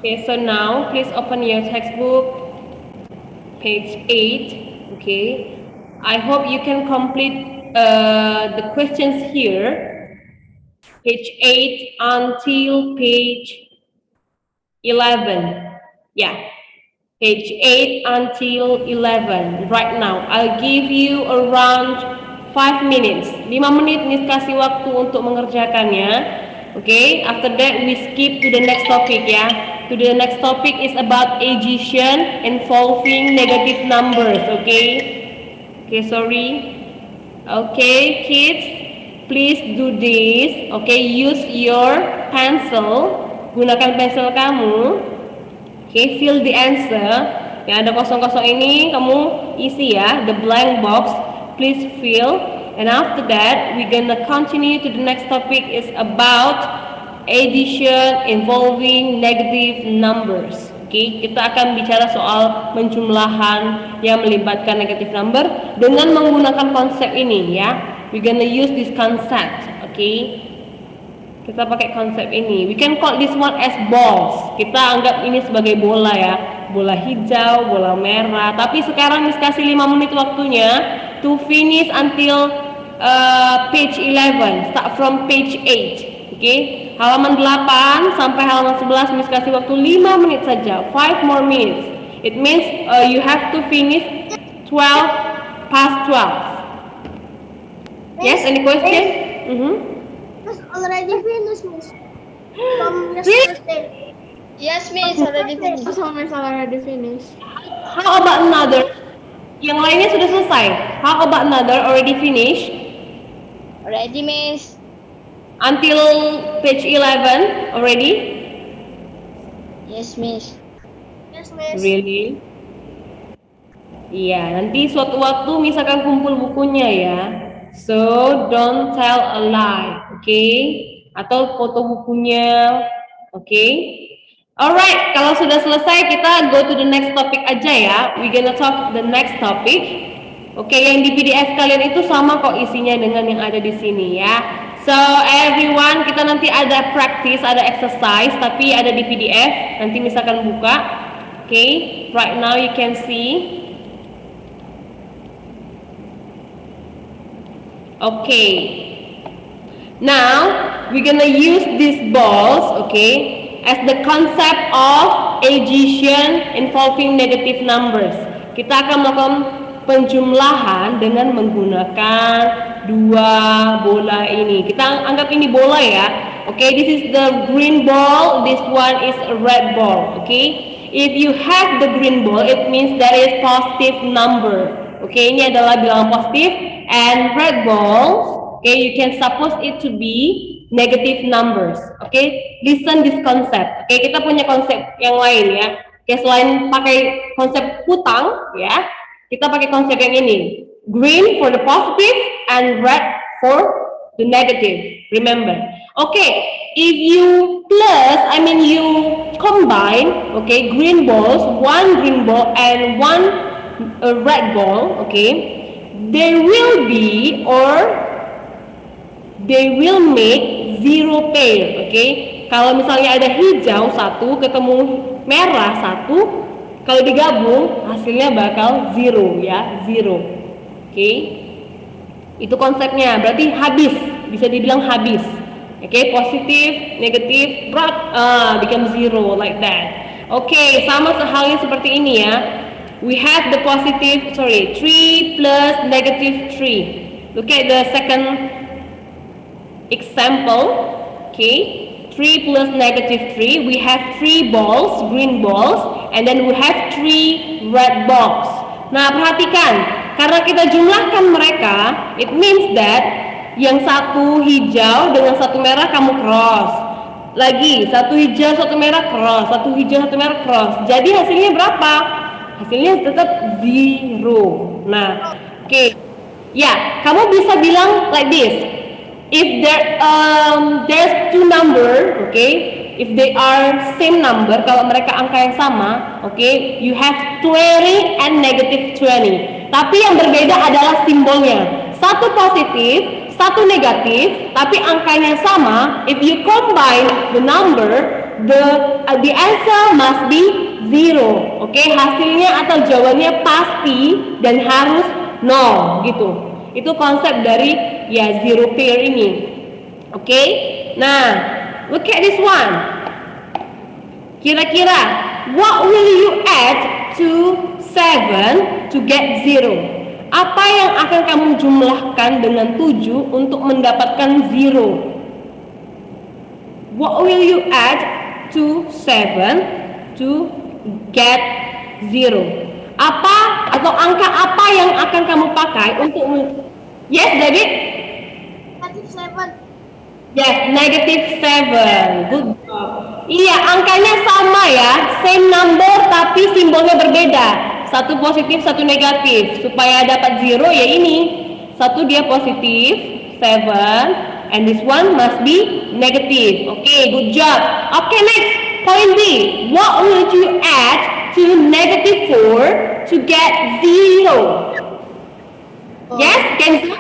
Okay, so now please open your textbook, page 8. Okay, I hope you can complete the questions here, page 8 until page 11. Yeah, page 8 until 11. Right now, I'll give you around 5 minutes. 5 menit Miss kasih waktu untuk mengerjakannya. Okay, after that we skip to the next topic ya. To the next topic is about addition involving negative numbers. Okay, sorry. Okay, kids, please do this. Okay, use your pencil. Gunakan pensil kamu. Okay, fill the answer. Yang ada kosong-kosong ini kamu isi ya. The blank box, please fill. And after that, we're gonna continue to the next topic is about addition involving negative numbers. Okay, kita akan bicara soal penjumlahan yang melibatkan negative number dengan menggunakan konsep ini ya. We're gonna use this concept. Okay, kita pakai konsep ini. We can call this one as balls. Kita anggap ini sebagai bola ya. Bola hijau, bola merah. Tapi sekarang Miss kasih 5 menit waktunya to finish until page 11. Start from page 8. Okay, halaman 8 sampai halaman 11 Miss kasih waktu 5 menit saja. 5 more minutes. It means you have to finish 12 past 12. Yes, any question? Miss already finished, Miss. From yesterday. Yes, Miss, already finished. Also, Miss already finished. How about another? Yang lainnya sudah selesai. How about another already finished? Already, Miss. Until page 11 already? Yes, Miss. Yes, Miss. Really? Iya, nanti suatu waktu Miss akan kumpul bukunya ya. So, don't tell a lie, okay? Atau foto bukunya, okay? Alright, kalau sudah selesai kita go to the next topic aja ya. We gonna talk the next topic. Oke, yang di PDF kalian itu sama kok isinya dengan yang ada di sini ya. So everyone, kita nanti ada practice, ada exercise, tapi ada di PDF. Nanti misalkan buka. Oke, right now you can see. Okay. Now we're gonna use these balls, okay, as the concept of addition involving negative numbers. Kita akan melakukan penjumlahan dengan menggunakan dua bola ini. Kita anggap ini bola ya. Okay, this is the green ball, this one is a red ball. Okay, if you have the green ball, it means that is positive number. Okay, ini adalah bilangan positif, and red balls, okay, you can suppose it to be negative numbers. Okay, listen this concept. Okay, kita punya konsep yang lain ya. Okay, selain pakai konsep hutang ya, kita pakai konsep yang ini. Green for the positive and red for the negative. Remember. Okay, if you you combine, okay, green balls, one green ball and one red ball, okay, they will be or they will make zero pair, okay. Kalau misalnya ada hijau satu ketemu merah satu, kalau digabung hasilnya bakal zero ya, zero. Oke, itu konsepnya. Berarti habis, bisa dibilang habis. Oke, positif, negatif, become zero like that. Oke, sama halnya seperti ini ya. We have the positive, 3 plus negative 3. Look at the second example. Okay, 3 plus negative 3, we have 3 balls, green balls, and then we have 3 red balls. Nah, perhatikan, karena kita jumlahkan mereka, it means that yang satu hijau dengan satu merah kamu cross. Lagi, satu hijau, satu merah cross, satu hijau, satu merah cross. Jadi hasilnya berapa? Hasilnya tetap 0. Nah, oke. Ya, kamu bisa bilang like this. If there's two number, okay, if they are same number, kalau mereka angka yang sama, okay, you have 20 and negative 20. Tapi yang berbeda adalah simbolnya. Satu positif, satu negatif, tapi angkanya sama. If you combine the number, the answer must be 0. Oke, hasilnya atau jawabannya pasti dan harus 0 gitu. Itu konsep dari ya zero pair ini. Oke. Nah, look at this one. Kira-kira what will you add to 7 to get 0? Apa yang akan kamu jumlahkan dengan 7 untuk mendapatkan 0? What will you add to 7 to get 0? Apa atau angka apa yang akan kamu pakai untuk Yes, David? -7. Yes, -7. Good job. Iya, angkanya sama ya, same number tapi simbolnya berbeda. Satu positif, satu negatif. Supaya dapat 0 ya ini. Satu dia positif, 7. And this one must be negative. Okay, good job. Okay, next. Point B. What would you add to -4 to get 0? Yes, can you?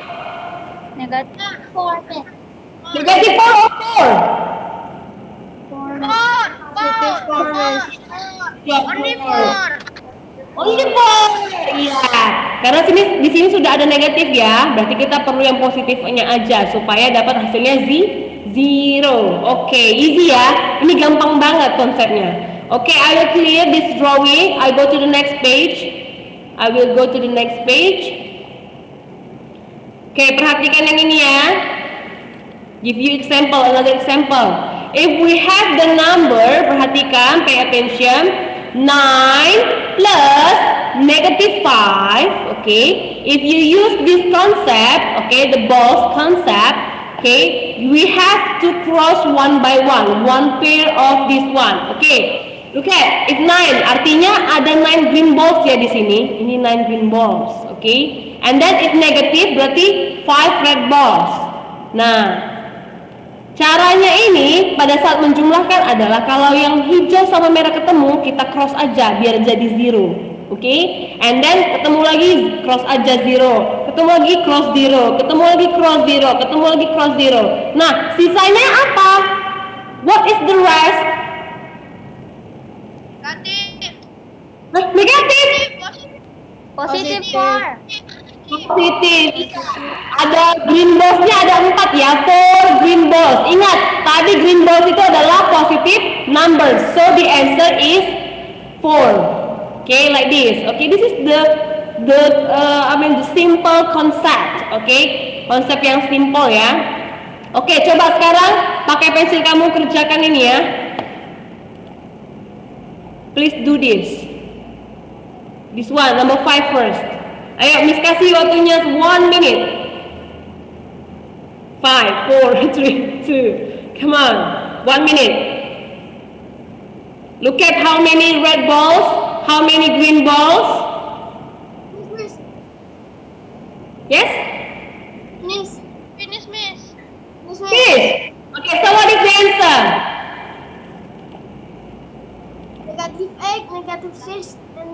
Negatif. Negative 4 or 4? Only 4. Only 4. Iya. Karena di sini sudah ada negatif ya. Berarti kita perlu yang positifnya aja supaya dapat hasilnya 0. Oke, easy ya. Ini gampang banget konsepnya. Oke, I will clear this drawing. I go to the next page. I will go to the next page. Oke, perhatikan yang ini ya. Give you example, another example. If we have the number, perhatikan, pay attention. 9 plus -5. Okay, if you use this concept, okay, the balls concept, okay, we have to cross one by one pair of this one. Okay, look at it's 9. Artinya ada 9 green balls ya di sini. Ini 9 green balls. Okay, and then if negative berarti 5 red balls. Nah, caranya ini pada saat menjumlahkan adalah kalau yang hijau sama merah ketemu, kita cross aja biar jadi 0. Oke? And then ketemu lagi cross aja 0. Ketemu lagi cross 0. Ketemu lagi cross 0. Ketemu lagi cross 0. Nah, sisanya apa? What is the rest? Negatif. Positif 4. Positif. Ada green balls-nya ada 4 ya, 4 green balls. Ingat, tadi green balls itu adalah positive numbers. So the answer is 4. Okay, like this. Okay, this is the simple concept. Okay, konsep yang simple ya. Okay, coba sekarang pakai pensil kamu kerjakan ini ya. Please do this. This one, number 5 first. Ayo, Miss kasih waktunya 1 minute. 5, 4, 3, 2. Come on, 1 minute. Look at how many red balls, how many green balls. Yes? Finish, miss. Finish. Okay, so what is the answer? -8, -6, and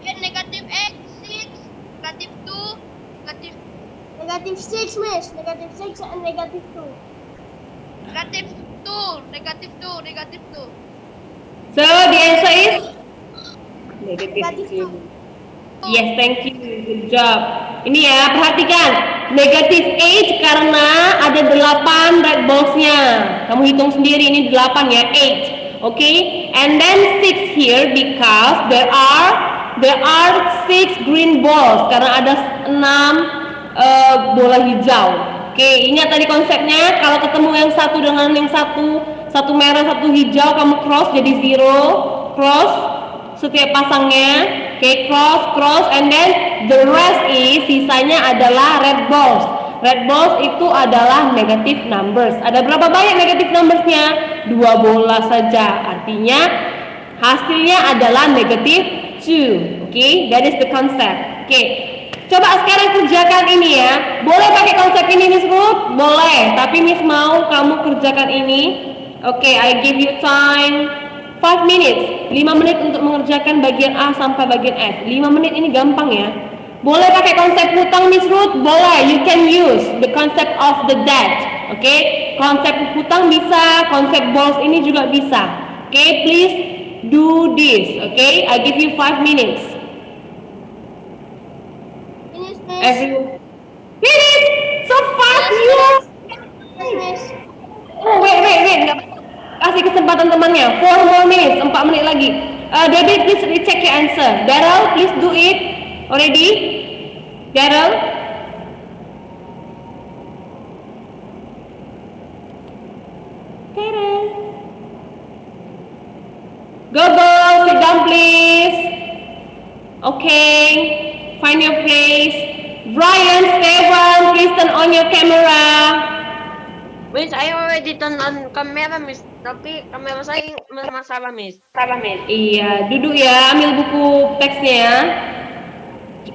Negatif X 6, negatif 2, -6, miss. -6 and -2. negatif 2. So the answer is negative Negative 2. Yes, thank you. Good job. Ini ya, perhatikan. Negative 8 karena ada 8 red balls-nya. Kamu hitung sendiri, ini 8 ya, 8. Okay? And then 6 here because there are 6 green balls karena ada 6 bola hijau. Oke, ingat tadi konsepnya, kalau ketemu yang satu dengan yang satu merah, satu hijau, kamu cross jadi 0, cross setiap pasangnya. Oke, cross, and then the rest is sisanya adalah red balls. Red balls itu adalah negative numbers. Ada berapa banyak negative numbersnya? 2 bola saja. Artinya hasilnya adalah negative 2. Oke, that is the concept. Oke, coba sekarang kerjakan ini ya. Boleh pakai konsep ini Miss Ruth? Boleh, tapi Miss mau kamu kerjakan ini. Oke, I give you time 5 minutes, 5 menit untuk mengerjakan bagian A sampai bagian F. 5 menit ini gampang ya. Boleh pakai konsep hutang Miss Ruth? Boleh, you can use the concept of the debt. Okay, konsep hutang bisa, konsep balls ini juga bisa. Oke, please do this. Oke, I give you 5 minutes. Finish, Miss. Everyone. Finish! So fast you! Yes, Miss. Oh, wait. Nggak- Kasih kesempatan temannya. 4 more minutes. 4 menit lagi. David, please recheck your answer. Daryl, please do it. Already? Daryl? Daryl? Go, sit down please. Okay. Find your place. Brian, Stefan, please turn on your camera. Miss, I already turn on kamera, Miss. Tapi kamera saya bermasalah, Miss. Iya, duduk ya, ambil buku teksnya,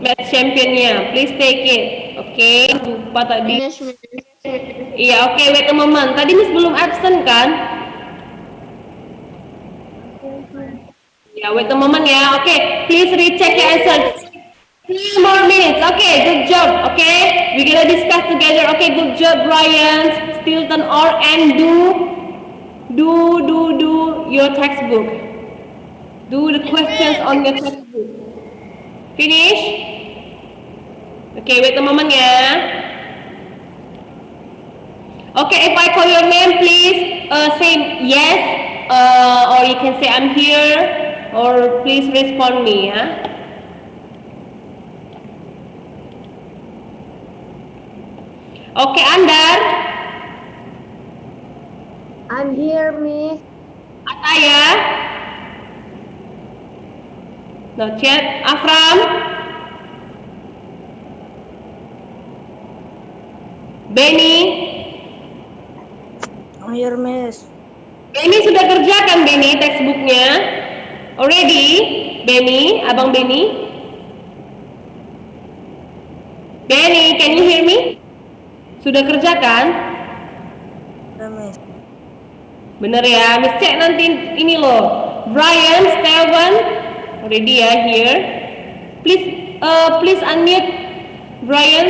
match championnya, please take it, oke? Lupa tadi. Yes, Miss. Iya, oke, wait a moment. Tadi Miss belum absent kan? Ya, wait a moment ya. Oke, please recheck your answer. 3 more minutes. Okay, good job. Okay, we're gonna discuss together. Okay, good job, Brian, Stilton, and do your textbook. Do the questions on your textbook. Finish? Okay, wait a moment ya. Okay, if I call your name, please say yes, or you can say I'm here, or please respond me ya. Okay, Andar, I'm here, Miss. Ataya, not yet. Afram, Benny. I'm here, Miss. Benny sudah kerjakan Benny textbooknya? Already, Benny, abang Benny. Benny, can you hear me? Sudah kerjakan? Ya, Miss. Bener ya, Miss cek nanti ini loh. Brian, Steven, already ya here. Please unmute Brian.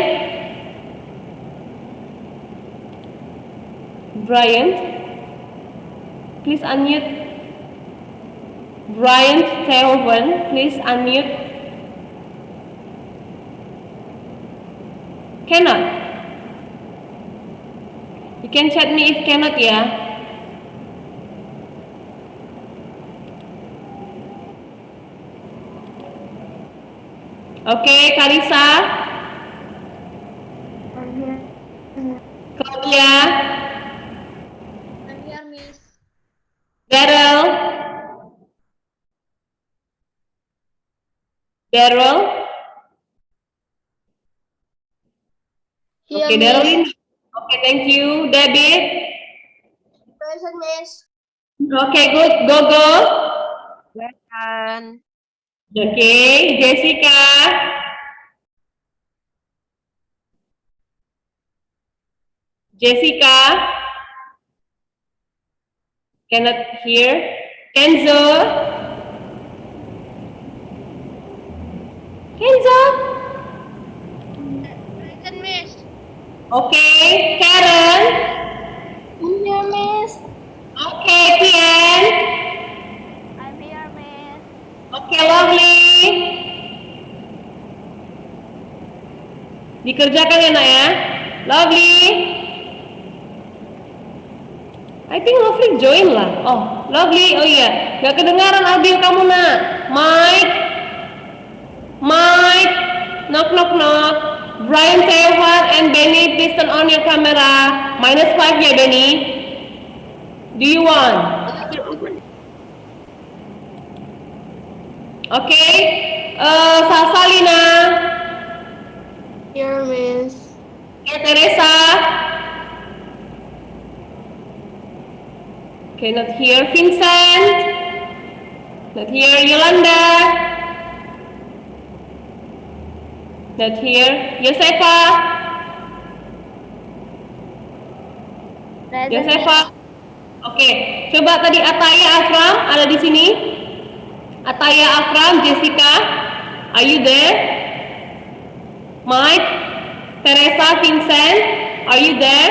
Brian, please unmute. Brian, Steven, please unmute. Cannot. You can chat me if cannot ya. Oke, Karisa, I'm here. Claudia, I'm here, Miss. Daryl, Here, okay, Miss. Daryl. Okay, thank you, David. Present, Miss. Okay, good, go. Welcome. Okay, Jessica, cannot hear. Kenzo, Present, Miss. okay, Karen, I'm here, Miss. okay, Tian, I'm here, Miss. okay, lovely. Dikerjakan ya nak ya, lovely. I think lovely join lah. Oh, lovely, oh iya, gak kedengaran audio kamu nak. Mike, knock. Brian, Teohan, and Benny, please turn on your camera. -5 ya, Benny. Do you want? Okay. Salsalina. Here, Miss. Okay, Teresa. Okay, not here. Vincent. Not here. Yolanda. Not here. Yosefa. Present, Yosefa. Oke, coba tadi Ataya, Afram ada di sini. Ataya, Afram, Jessica, are you there? Mike, Teresa, Vincent, are you there?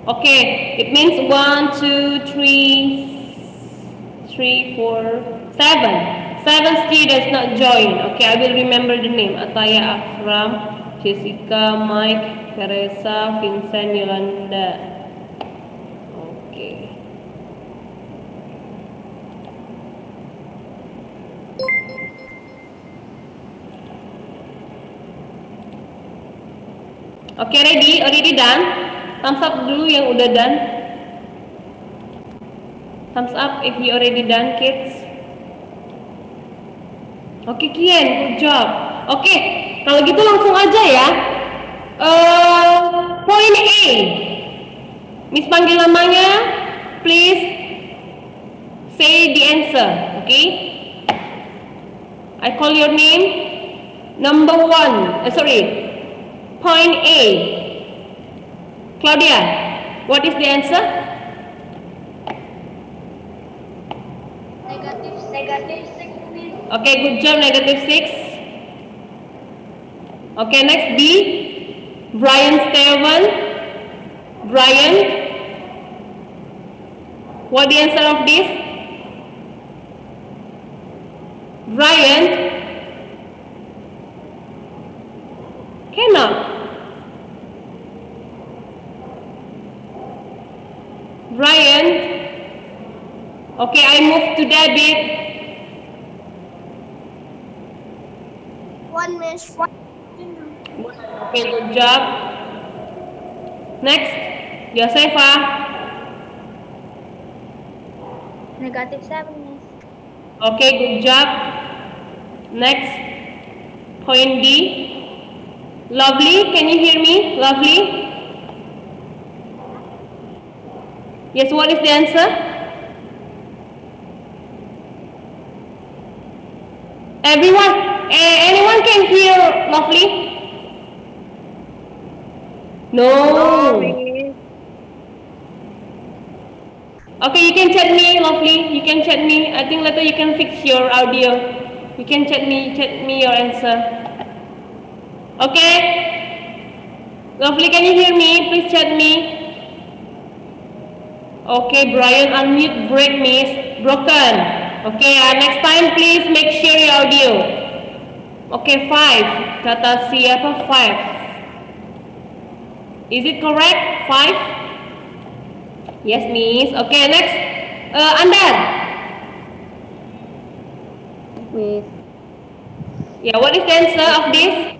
Okay, it means 1, 2, 3, 3, 4, 7. 7 students not join. Okay, I will remember the name. Ataya, Afram, Jessica, Mike, Teresa, Vincent, Yolanda. Okay. Okay, ready? Already done? Thumbs up dulu yang udah done. Thumbs up if you already done, kids. Oke, Kian, good job. Oke, kalau gitu langsung aja ya. Point A. Miss panggil namanya. Please say the answer. Okay? I call your name. Number 1. Point A. Claudia, what is the answer? Negative 6, Miss. Okay, good job, negative 6. Okay, next B. Brian Steven. Brian, what the answer of this? Brian, cannot. Brian, okay, I move to David. 1, Miss. Okay, good job. Next, Josefa. Negative 7, Miss. Okay, good job. Next, point D. Lovely, can you hear me? Lovely? Yes, what is the answer? Everyone? Anyone can hear Lovely? No. Okay, you can chat me, Lovely. You can chat me. I think later you can fix your audio. You can chat me your answer. Okay? Lovely, can you hear me? Please chat me. Okay, Brian, unmute break, Miss. Broken. Okay, next time please make sure your audio. Okay, 5. Kata siapa 5? Is it correct? 5? Yes, Miss. Okay, next. Andar. Miss. Yeah, what is the answer of this?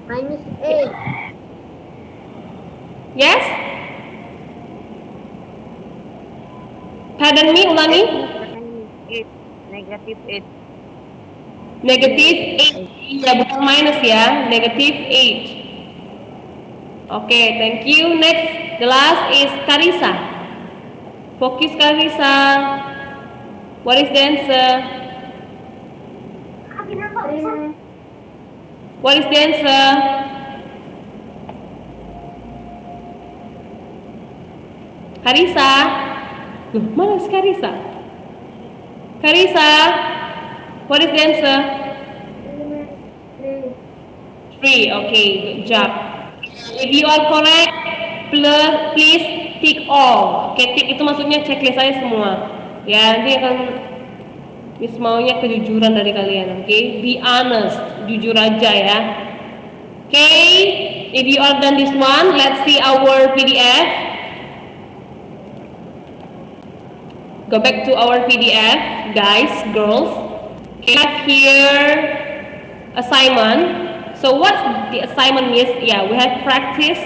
Minus 8. Yes? Pardon me, ulangi. 8. Negative 8. Negative 8. Ya, bukan minus ya. Negative 8. Okay, thank you. Next, the last is Carissa. Focus, Carissa. What is the answer? What is the answer? Carissa. Loh, mana si Carissa? Carissa, what is the answer? 3. Okay, good job. If you are correct, please tick all. Okay, tick itu maksudnya checklist saya semua. Ya, nanti akan Miss maunya kejujuran dari kalian. Okay, be honest, jujur aja ya. Okay, if you are done this one, let's see our PDF. Go back to our PDF, guys, girls. Okay, have here assignment. So what's the assignment, Miss? Yeah, we have practice.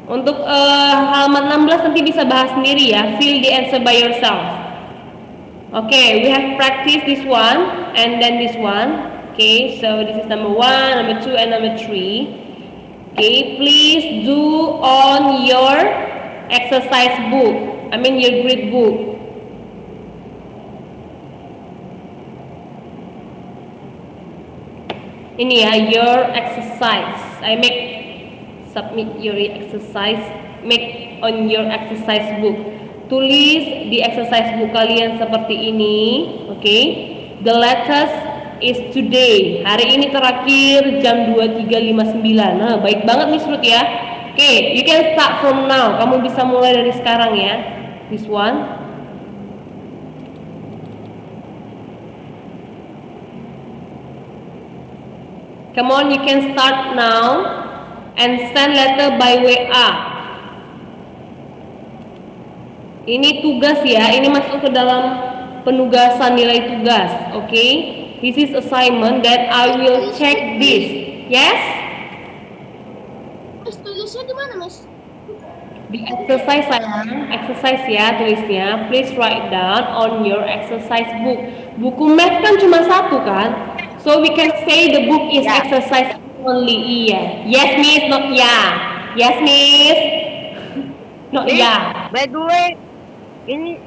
Untuk halaman 16 nanti bisa bahas sendiri ya. Fill the answer by yourself. Okay, we have practice this one and then this one. Okay, so this is number 1, number 2, and number 3. Okay, please do on your exercise book. I mean your grade book. Ini ya, your exercise. I make submit your exercise. Make on your exercise book. Tulis di exercise book kalian seperti ini. Okay. The latest is today. Hari ini terakhir jam 23.59. Nah, baik banget Miss Ruth ya. Okay, you can start from now. Kamu bisa mulai dari sekarang ya. This one. Come on, you can start now and send letter by WA. Ini tugas ya, ini masuk ke dalam penugasan nilai tugas, okay? This is assignment that I will check this. Yes? Miss, tulisnya di mana, Miss? Di exercise sayang, exercise ya tulisnya. Please write down on your exercise book. Buku math kan cuma satu kan? So we can say the book is Yeah. exercise only. Iya. Yes, Miss, not yeah. Yes, Miss. Not Miss, yeah. by the way, ini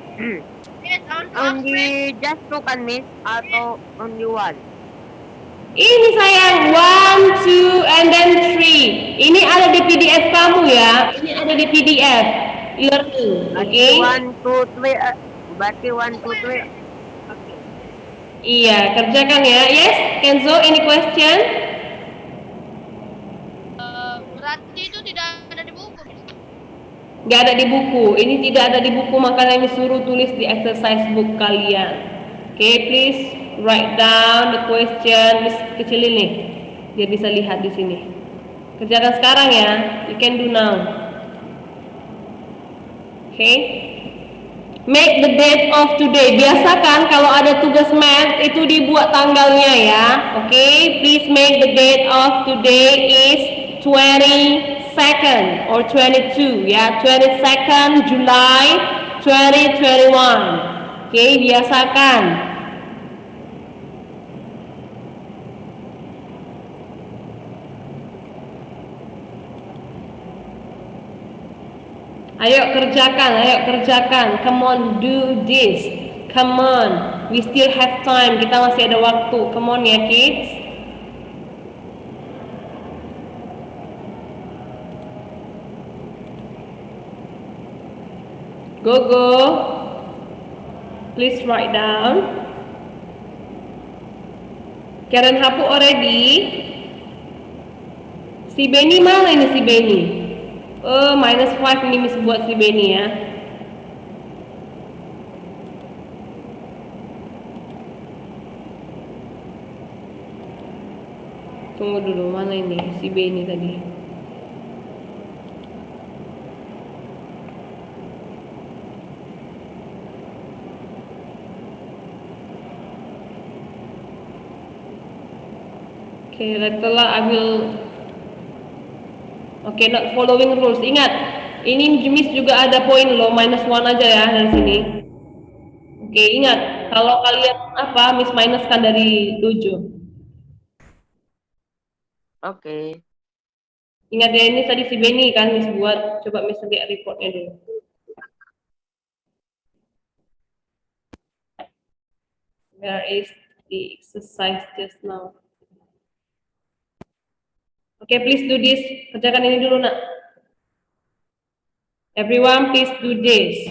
Miss, only just two kan, Miss? Atau only one? Ini sayang, 1, 2, and then 3. Ini ada di PDF kamu ya. Ini ada di PDF learning, oke? Berarti 1, 2, 3. Berarti 1, 2, 3. Okay. Iya, kerjakan ya. Yes, Kenzo, any question? berarti itu tidak ada di buku, Miss. Nggak ada di buku. Ini tidak ada di buku, makanya disuruh tulis di exercise book kalian. Oke, please write down the question. Miss kecilin nih, biar bisa lihat di sini. Kerjakan sekarang ya. You can do now. Oke. Make the date of today. Biasakan kalau ada tugas math itu dibuat tanggalnya ya. Oke, please make the date of today is 22nd or 22 ya. 22nd July 2021. Oke, biasakan. Ayo kerjakan. Come on, do this. Come on, we still have time. Kita masih ada waktu. Come on ya, kids. Go. Please write down. Karen Hapu already. Si Benny mana ini si Benny? -5 ini Miss buat si Benny ya. Tunggu dulu, mana ini si Benny tadi? Okay, letterlah I will. Okay, not following rules. Ingat, ini Miss juga ada poin loh, -1 aja ya dari sini. Oke, ingat, kalau kalian Miss minuskan dari 7. Oke. Ingat ya, ini tadi si Benny kan Miss buat. Coba Miss lihat reportnya dulu. Where is the exercise just now? Okay, please do this. Kerjakan ini dulu nak. Everyone, please do this.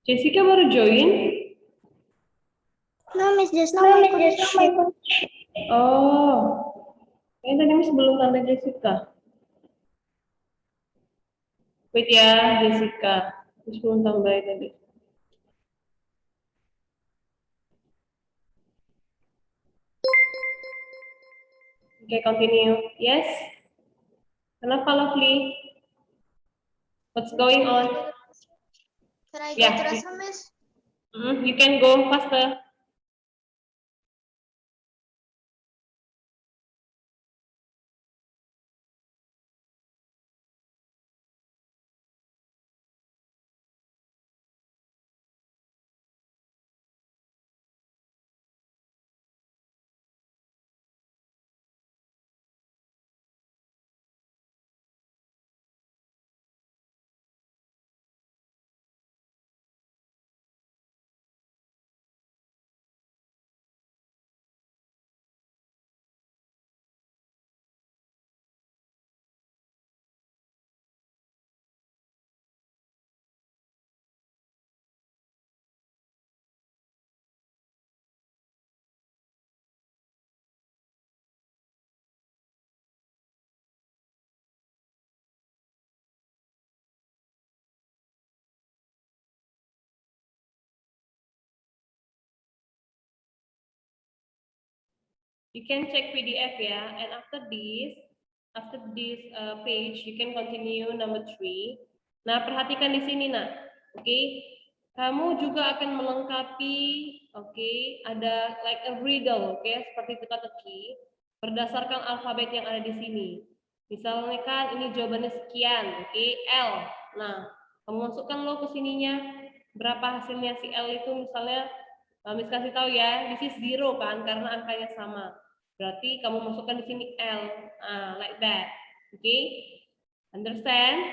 Jessica baru join? No, Miss, there's no my connection. Oh, kayaknya tadi Miss belum tanda Jessica. Wait ya, Jessica. Miss belum tambahin tadi. Okay, continue. Yes? Kenapa, Lovely? What's going on? Can I go Yeah. to restroom, Miss? You can go faster. You can check PDF ya, and after this page, you can continue number 3. Nah, perhatikan di sini, nak. Oke, kamu juga akan melengkapi, oke, ada like a riddle, oke, seperti teka-teki, berdasarkan alfabet yang ada di sini. Misalnya kan ini jawabannya sekian, oke, L. Nah, kamu masukkan lo ke sininya, berapa hasilnya si L itu misalnya, Miss kasih tahu ya, this is 0 kan, karena angkanya sama. Berarti kamu masukkan di sini L, like that, okay? Understand?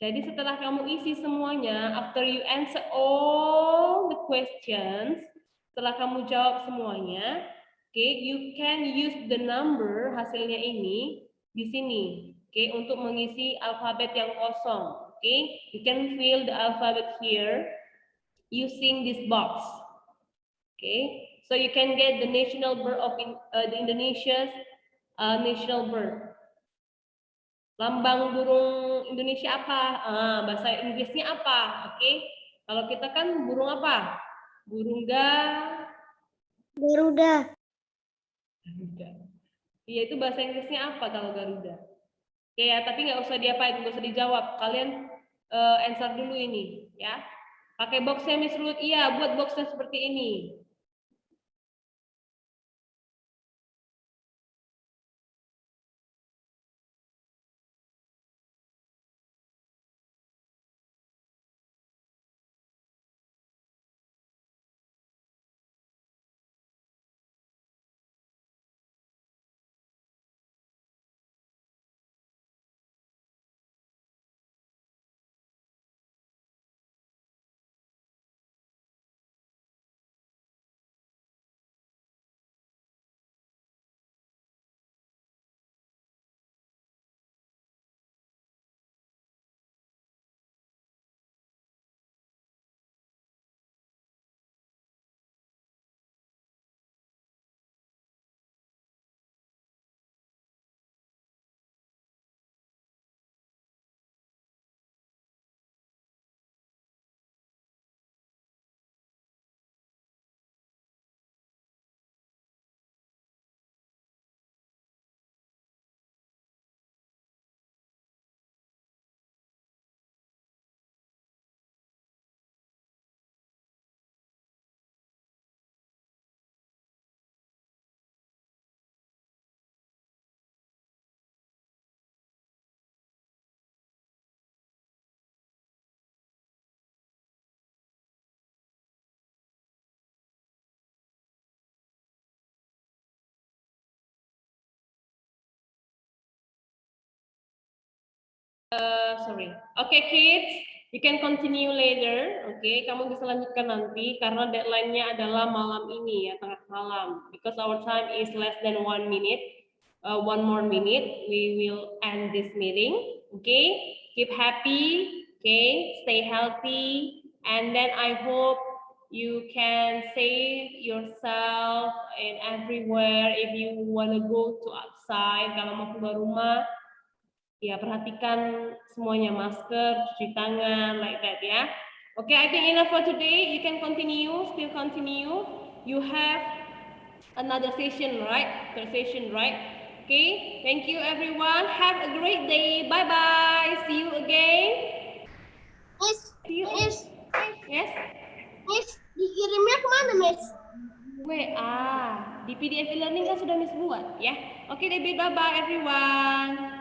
Jadi setelah kamu isi semuanya, after you answer all the questions, setelah kamu jawab semuanya, okay, you can use the number hasilnya ini di sini, okay, untuk mengisi alfabet yang kosong, okay? You can fill the alphabet here using this box, okay? So you can get the national bird of the Indonesia's national bird. Lambang burung Indonesia apa? Bahasa Inggrisnya apa? Oke. Kalau kita kan burung apa? Burung Garuda. Garuda. Iya, itu bahasa Inggrisnya apa kalau Garuda? Oke ya, tapi nggak usah diapain, nggak usah dijawab. Kalian answer dulu ini, ya. Pakai boxnya Miss Ruth. Iya, buat boxnya seperti ini. Sorry. Okay, kids, you can continue later. Okay, kamu bisa lanjutkan nanti karena deadline-nya adalah malam ini ya, tengah malam. Because our time is less than 1 minute. 1 more minute, we will end this meeting. Okay, keep happy. Okay, stay healthy And then I hope you can save yourself and everywhere if you want to go to outside. Kalau mau keluar rumah, ya perhatikan semuanya, masker, cuci tangan, like that ya. Okay, I think enough for today. You can continue, still continue. You have another session, right? Third session, right? Okay, thank you everyone. Have a great day. Bye-bye. See you again. Miss, See you. Miss, Yes? Miss, dikirimnya kemana, Miss? WA. Di PDF e-learning kan sudah Miss buat ya. Oke, bye-bye everyone.